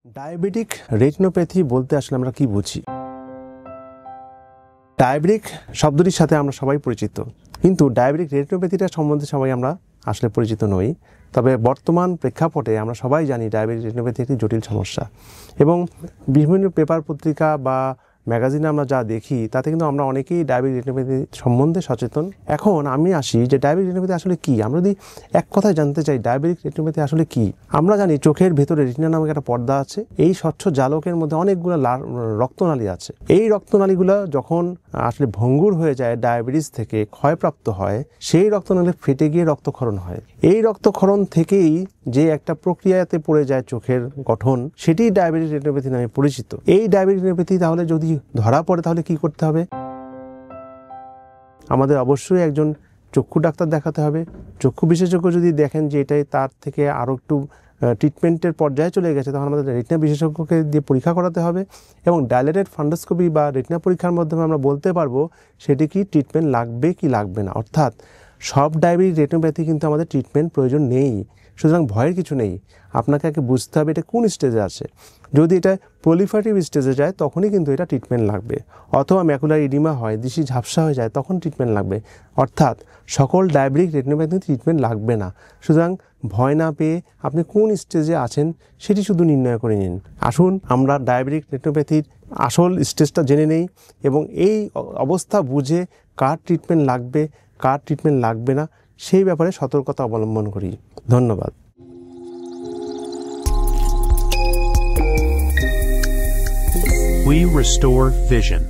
Diabetic retinopathy বলতে আসলে আমরা কি বুঝি? ডায়াবেটিক শব্দটির সাথে আমরা সবাই পরিচিত, কিন্তু ডায়াবেটিক রেটিনোপ্যাথিটা সম্বন্ধে সবাই আমরা আসলে পরিচিত নই। তবে বর্তমান প্রেক্ষাপটে আমরা সবাই জানি ডায়াবেটিক রেটিনোপ্যাথি একটি জটিল সমস্যা, এবং বিভিন্ন পেপার পত্রিকা বা ম্যাগাজিনে আমরা যা দেখি তাতে কিন্তু আমরা অনেকেই ডায়াবেটিক রেটিনোপ্যাথি সম্বন্ধে সচেতন। এখন আমি আসি যে ডায়াবেটিক রেটিনোপ্যাথি আসলে কী। আমরা যদি এক কথায় জানতে চাই ডায়াবেটিক রেটিনোপ্যাথি আসলে কী, আমরা জানি চোখের ভেতরে রেটিনা নামক একটা পর্দা আছে। এই স্বচ্ছ জালকের মধ্যে অনেকগুলো রক্তনালী আছে। এই রক্তনালীগুলো যখন আসলে ভঙ্গুর হয়ে যায়, ডায়াবেটিস থেকে ক্ষয়প্রাপ্ত হয়, সেই রক্তনালী ফেটে গিয়ে রক্তক্ষরণ হয়। এই রক্তক্ষরণ থেকেই যে একটা প্রক্রিয়াতে পড়ে যায় চোখের গঠন, সেটি ডায়াবেটিক রেটিনোপ্যাথি নামে পরিচিত। এই ডায়াবেটিক রেটিনোপ্যাথি তাহলে যদি ধরা পড়ে তাহলে কি করতে হবে? আমাদের অবশ্যই একজন চক্ষু ডাক্তার দেখাতে হবে। চক্ষু বিশেষজ্ঞ যদি দেখেন যে এটাই তার থেকে আরও একটু ট্রিটমেন্টের পর্যায়ে চলে গেছে, তখন আমাদের রেটিনা বিশেষজ্ঞকে দিয়ে পরীক্ষা করাতে হবে, এবং ডাইলেটেড ফান্ডোস্কোপি বা রেটিনা পরীক্ষার মাধ্যমে আমরা বলতে পারবো সেটি কি ট্রিটমেন্ট লাগবে কি লাগবে না। অর্থাৎ সব ডায়াবেটিক রেটিনোপ্যাথি কিন্তু আমাদের ট্রিটমেন্ট প্রয়োজন নেই, সুতরাং ভয়ের কিছু নেই। আপনাকে আগে বুঝতে হবে এটা কোন স্টেজে আছে। যদি এটা প্রলিফারেটিভ স্টেজে যায় তখনই কিন্তু এটা ট্রিটমেন্ট লাগবে, অথবা ম্যাকুলার ইডিমা হয়, দৃষ্টি ঝাপসা হয়ে যায়, তখন ট্রিটমেন্ট লাগবে। অর্থাৎ সকল ডায়াবেটিক রেটিনোপ্যাথি ট্রিটমেন্ট লাগবে না। সুতরাং ভয় না পেয়ে আপনি কোন স্টেজে আছেন সেটি শুধু নির্ণয় করে নিন। আসুন আমরা ডায়াবেটিক রেটিনোপ্যাথির আসল স্টেজটা জেনে নেই, এবং এই অবস্থা বুঝে কার ট্রিটমেন্ট লাগবে কার ট্রিটমেন্ট লাগবে না সেই ব্যাপারে সতর্কতা অবলম্বন করি। ধন্যবাদ। We restore vision.